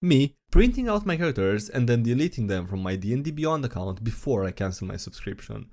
Me printing out my characters and then deleting them from my D&D Beyond account before I cancel my subscription.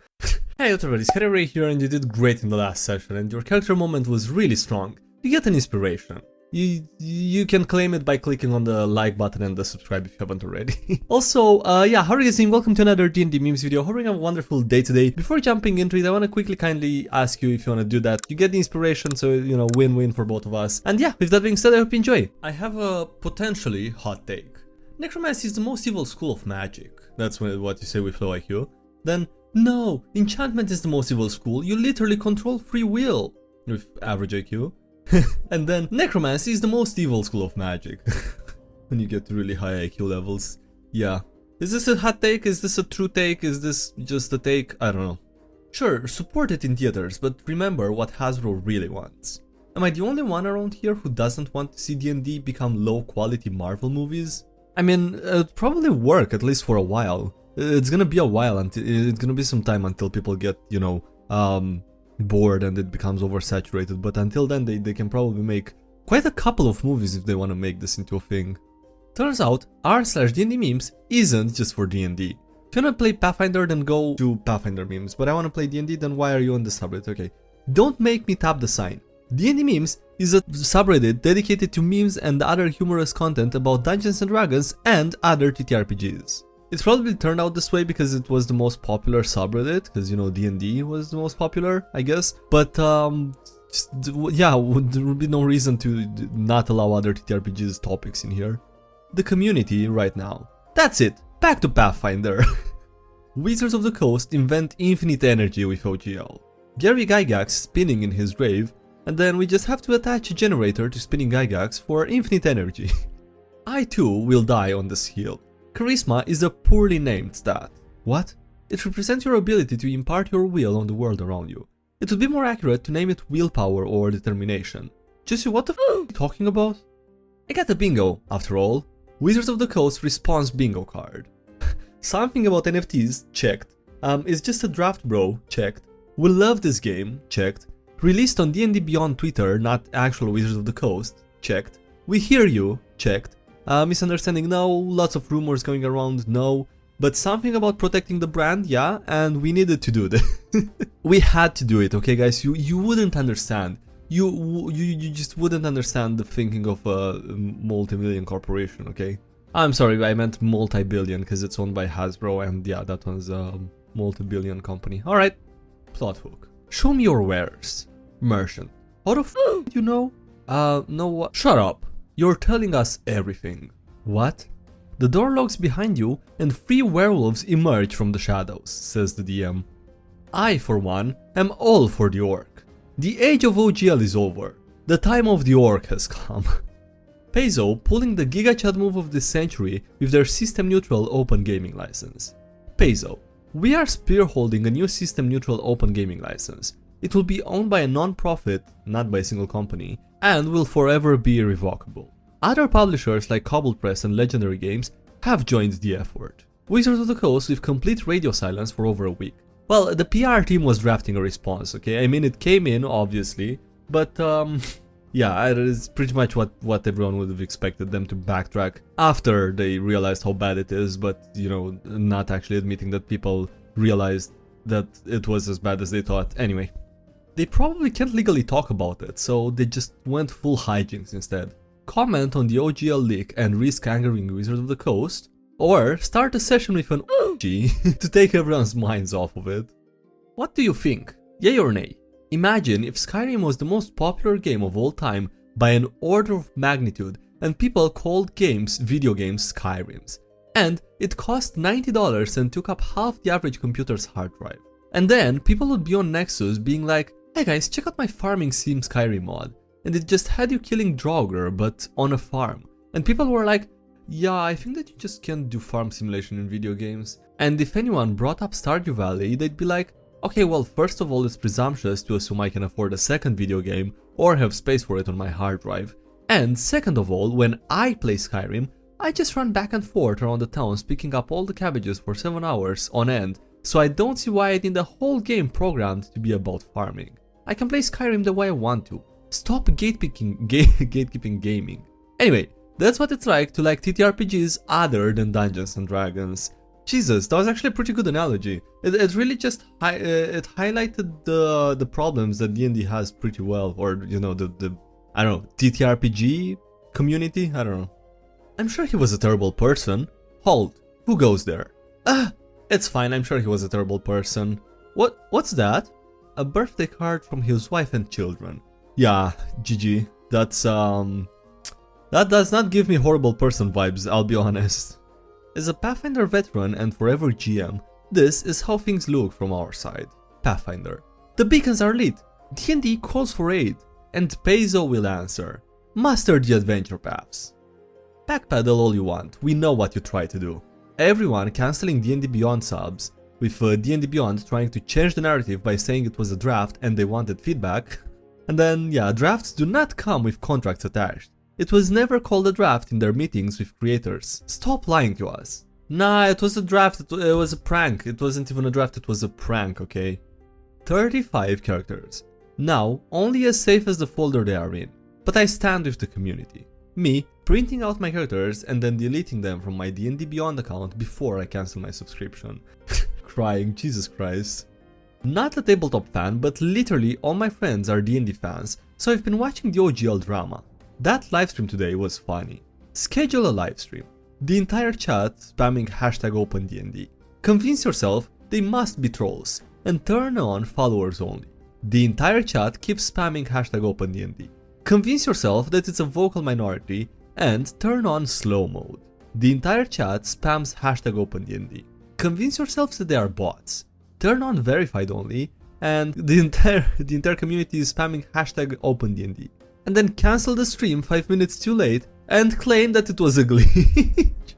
Hey everybody, SkyDieRay here, and you did great in the last session and your character moment was really strong. You get an inspiration. You can claim it by clicking on the like button and the subscribe if you haven't already. Also, yeah, how are you doing? Welcome to another DnDMemes video. Hope you have a wonderful day today. Before jumping into it, I want to quickly kindly ask you if you want to do that. You get the inspiration, so, you know, win-win for both of us. And yeah, with that being said, I hope you enjoy. I have a potentially hot take. Necromancy is the most evil school of magic. That's what you say with low IQ. Then, no, enchantment is the most evil school. You literally control free will with average IQ. And then necromancy is the most evil school of magic. When you get to really high IQ levels. Yeah. Is this a hot take? Is this a true take? Is this just a take? I don't know. Sure, support it in theaters, but remember what Hasbro really wants. Am I the only one around here who doesn't want to see D&D become low quality Marvel movies? I mean, it'd probably work at least for a while. It's gonna be a while until it's gonna be some time until people get, you know, bored and it becomes oversaturated, but until then they can probably make quite a couple of movies if they want to make this into a thing. Turns out r/DnDMemes isn't just for D&D. If you want to play Pathfinder, then go to Pathfinder memes, but I want to play D&D, then why are you on the subreddit? Okay, don't make me tap the sign. DnDMemes is a subreddit dedicated to memes and other humorous content about Dungeons and Dragons and other TTRPGs. It's probably turned out this way because it was the most popular subreddit, because, you know, D&D was the most popular, I guess. But, yeah, there would be no reason to not allow other TTRPGs topics in here. The community right now. That's it. Back to Pathfinder. Wizards of the Coast invent infinite energy with OGL. Gary Gygax spinning in his grave, and then we just have to attach a generator to spinning Gygax for infinite energy. I too will die on this hill. Charisma is a poorly named stat. What? It represents your ability to impart your will on the world around you. It would be more accurate to name it willpower or determination. Jesse, what the f are you talking about? I got a bingo, after all. Wizards of the Coast response bingo card. Something about NFTs, checked. Is just a draft bro, checked. We love this game, checked. Released on D&D Beyond Twitter, not actual Wizards of the Coast, checked. We hear you, checked. Misunderstanding, no. Lots of rumors going around, no. But something about protecting the brand, yeah, and we needed to do this. We had to do it, okay guys, you wouldn't understand. You just wouldn't understand the thinking of a multi-million corporation, okay? I'm sorry, I meant multi-billion because it's owned by Hasbro, and yeah, that one's a multi-billion company. Alright, plot hook. Show me your wares. Merchant. How the f*** you know? No what? Shut up. You're telling us everything. What? The door locks behind you and 3 werewolves emerge from the shadows, says the DM. I, for one, am all for the orc. The age of OGL is over. The time of the orc has come. Paizo pulling the Giga Chat move of the century with their system-neutral open gaming license. Paizo, we are spearholding a new system-neutral open gaming license. It will be owned by a non-profit, not by a single company, and will forever be irrevocable. Other publishers like Cobble Press and Legendary Games have joined the effort. Wizards of the Coast with complete radio silence for over a week. Well, the PR team was drafting a response, okay? I mean, it came in, obviously, but yeah, it is pretty much what everyone would have expected them to backtrack after they realized how bad it is, but, you know, not actually admitting that people realized that it was as bad as they thought. Anyway. They probably can't legally talk about it, so they just went full hijinks instead. Comment on the OGL leak and risk angering Wizards of the Coast, or start a session with an OG to take everyone's minds off of it. What do you think? Yay or nay? Imagine if Skyrim was the most popular game of all time by an order of magnitude and people called video games Skyrims. And it cost $90 and took up half the average computer's hard drive. And then people would be on Nexus being like, hey guys, check out my farming sim Skyrim mod. And it just had you killing Draugr, but on a farm. And people were like, yeah, I think that you just can't do farm simulation in video games. And if anyone brought up Stardew Valley, they'd be like, okay, well, first of all, it's presumptuous to assume I can afford a second video game or have space for it on my hard drive. And second of all, when I play Skyrim, I just run back and forth around the towns picking up all the cabbages for 7 hours on end. So I don't see why I need the whole game programmed to be about farming. I can play Skyrim the way I want to. Stop gatekeeping gaming. Anyway, That's what it's like to like TTRPGs other than Dungeons and Dragons. Jesus, that was actually a pretty good analogy. It really just it highlighted the problems that D&D has pretty well, or you know, the I don't know, TTRPG community. I don't know. I'm sure he was a terrible person. Hold, who goes there? It's fine. I'm sure he was a terrible person. What's that? A birthday card from his wife and children. Yeah, GG. That's that does not give me horrible person vibes, I'll be honest. As a Pathfinder veteran and forever GM, this is how things look from our side. Pathfinder. The beacons are lit. D&D calls for aid, and Paizo will answer. Master the adventure paths. Backpedal all you want, we know what you try to do. Everyone cancelling D&D Beyond subs, with D&D Beyond trying to change the narrative by saying it was a draft and they wanted feedback. And then, yeah, drafts do not come with contracts attached. It was never called a draft in their meetings with creators. Stop lying to us. Nah, it was a draft, it was a prank. It wasn't even a draft, it was a prank, okay? 35 characters. Now, only as safe as the folder they are in. But I stand with the community. Me, printing out my characters and then deleting them from my D&D Beyond account before I cancel my subscription. Crying, Jesus Christ. Not a tabletop fan, but literally all my friends are D&D fans, so I've been watching the OGL drama. That livestream today was funny. Schedule a livestream. The entire chat spamming #OpenDND. Convince yourself they must be trolls, and turn on followers only. The entire chat keeps spamming #OpenDND. Convince yourself that it's a vocal minority, and turn on slow mode. The entire chat spams #OpenDND. Convince yourselves that they are bots. Turn on verified only, and the entire community is spamming #OpenDND. And then cancel the stream 5 minutes too late and claim that it was a glitch.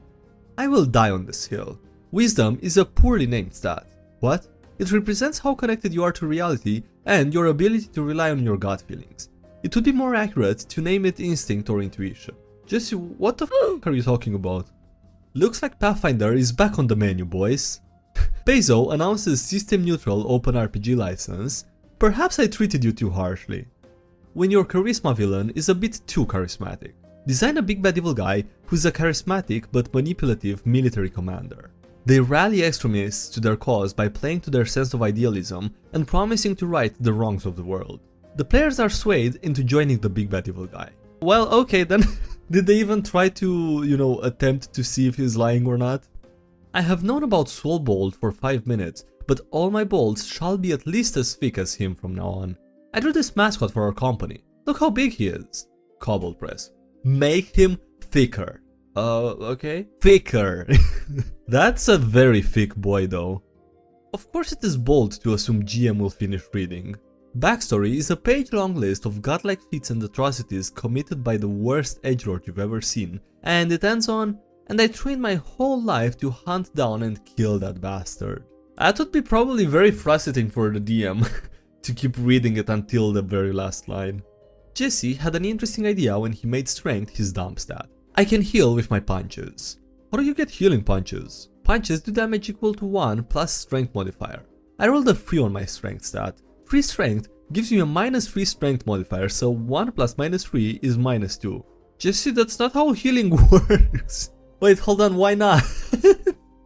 I will die on this hill. Wisdom is a poorly named stat. What? It represents how connected you are to reality and your ability to rely on your gut feelings. It would be more accurate to name it instinct or intuition. Jesse, what the f are you talking about? Looks like Pathfinder is back on the menu, boys. Paizo announces system-neutral OpenRPG license. Perhaps I treated you too harshly. When your charisma villain is a bit too charismatic, design a big bad evil guy who's a charismatic but manipulative military commander. They rally extremists to their cause by playing to their sense of idealism and promising to right the wrongs of the world. The players are swayed into joining the big bad evil guy. Well, okay then, did they even try to, you know, attempt to see if he's lying or not? I have known about Soulbolt for 5 minutes, but all my bolts shall be at least as thick as him from now on. I drew this mascot for our company. Look how big he is. Cobalt press. Make him thicker. Okay. Thicker. That's a very thick boy though. Of course it is bold to assume GM will finish reading. Backstory is a page-long list of godlike feats and atrocities committed by the worst edgelord you've ever seen, and it ends on, and I trained my whole life to hunt down and kill that bastard. That would be probably very frustrating for the DM. To keep reading it until the very last line. Jesse had an interesting idea when he made strength his dump stat. I can heal with my punches. How do you get healing punches? Punches do damage equal to 1 plus strength modifier. I rolled a 3 on my strength stat. Free strength gives you a -3 strength modifier, so 1 plus -3 is -2. Jesse, that's not how healing works. Wait, hold on, why not?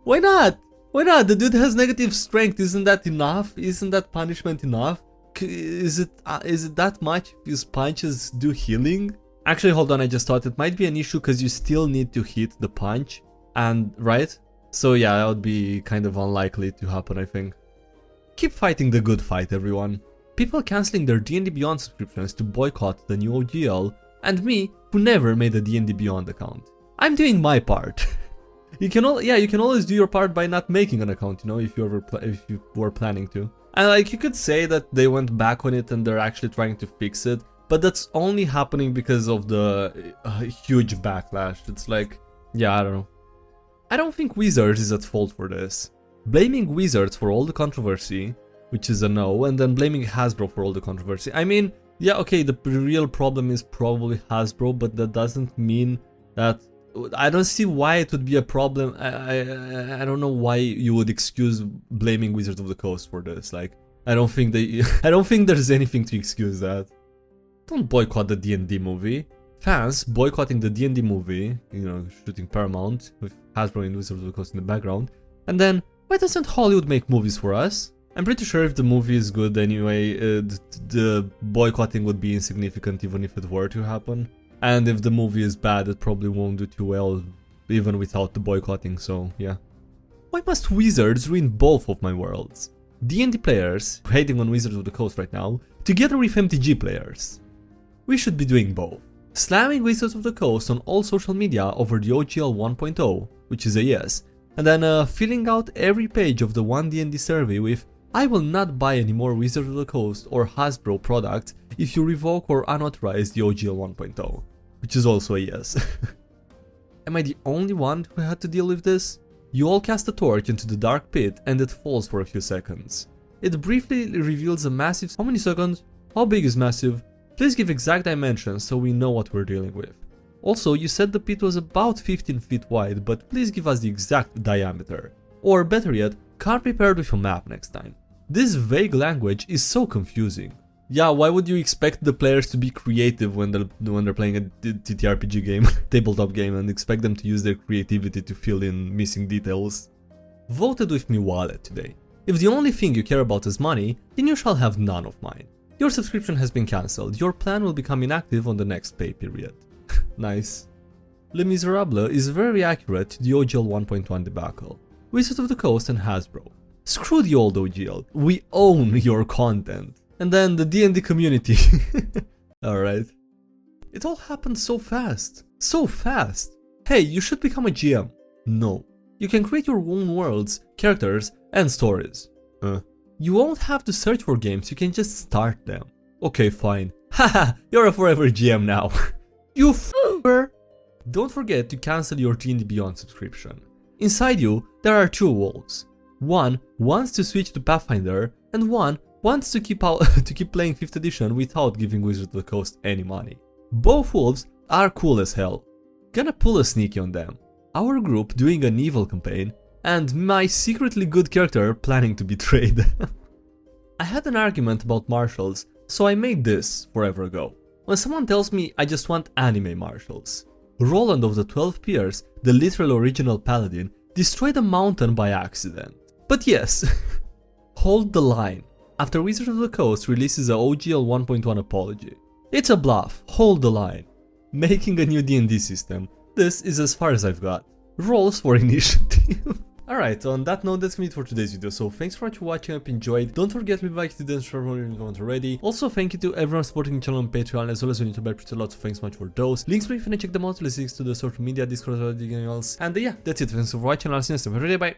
Why not? Why not? The dude has negative strength, isn't that enough? Isn't that punishment enough? Is it that much if his punches do healing? Actually, hold on, I just thought it might be an issue because you still need to hit the punch, and right? So yeah, that would be kind of unlikely to happen, I think. Keep fighting the good fight, everyone. People cancelling their D&D Beyond subscriptions to boycott the new OGL, and me, who never made a D&D Beyond account. I'm doing my part. You can always do your part by not making an account, you know, if you were planning to. And like, you could say that they went back on it and they're actually trying to fix it, but that's only happening because of the huge backlash. It's like, yeah, I don't know. I don't think Wizards is at fault for this. Blaming Wizards for all the controversy, which is a no, and then blaming Hasbro for all the controversy. I mean, yeah, okay, the real problem is probably Hasbro, but that doesn't mean that... I don't see why it would be a problem. I don't know why you would excuse blaming Wizards of the Coast for this. Like, I don't think there's anything to excuse that. Don't boycott the D&D movie. fans boycotting the D&D movie, you know, shooting Paramount with Hasbro and Wizards of the Coast in the background, and then why doesn't Hollywood make movies for us? I'm pretty sure if the movie is good anyway, the boycotting would be insignificant even if it were to happen. And if the movie is bad, it probably won't do too well even without the boycotting, so yeah. Why must Wizards ruin both of my worlds? D&D players hating on Wizards of the Coast right now, together with MTG players. We should be doing both. Slamming Wizards of the Coast on all social media over the OGL 1.0, which is a yes, and then filling out every page of the 1D&D survey with "I will not buy any more Wizards of the Coast or Hasbro products if you revoke or unauthorize the OGL 1.0, which is also a yes. Am I the only one who had to deal with this? You all cast a torch into the dark pit and it falls for a few seconds. It briefly reveals a massive... How many seconds? How big is massive? Please give exact dimensions so we know what we're dealing with. Also, you said the pit was about 15 feet wide, but please give us the exact diameter. Or better yet, come prepared with a map next time. This vague language is so confusing. Yeah, why would you expect the players to be creative when they're playing a TTRPG game, tabletop game, and expect them to use their creativity to fill in missing details? Voted with me wallet today. If the only thing you care about is money, then you shall have none of mine. Your subscription has been cancelled. Your plan will become inactive on the next pay period. Nice. Les Miserables is very accurate to the OGL 1.1 debacle. Wizards of the Coast and Hasbro. Screw the old OGL. We own your content. And then the D&D community. Alright. It all happened so fast. So fast. Hey, you should become a GM. No. You can create your own worlds, characters, and stories. You won't have to search for games, you can just start them. Okay, fine. Haha, you're a forever GM now. You f***er! Don't forget to cancel your D&D Beyond subscription. Inside you, there are two wolves. One wants to switch to Pathfinder, and one wants to keep playing 5th edition without giving Wizards of the Coast any money. Both wolves are cool as hell. Gonna pull a sneaky on them. Our group doing an evil campaign, and my secretly good character planning to betray them. I had an argument about marshals, so I made this forever ago. When someone tells me I just want anime marshals. Roland of the 12 Peers, the literal original paladin, destroyed a mountain by accident. But yes, hold the line. After Wizards of the Coast releases a OGL 1.1 apology. It's a bluff, hold the line. Making a new D&D system. This is as far as I've got. Rolls for initiative. Alright, on that note, that's it for today's video, so thanks for watching, I hope you enjoyed. Don't forget to leave a like if you didn't share if you haven't already. Also, thank you to everyone supporting the channel on Patreon, as well as on YouTube, I appreciate a lot, so thanks so much for those. Links below if you want to check them out, links to the social media, Discord, and everything else. And yeah, that's it, thanks for watching, I'll see you next time, bye.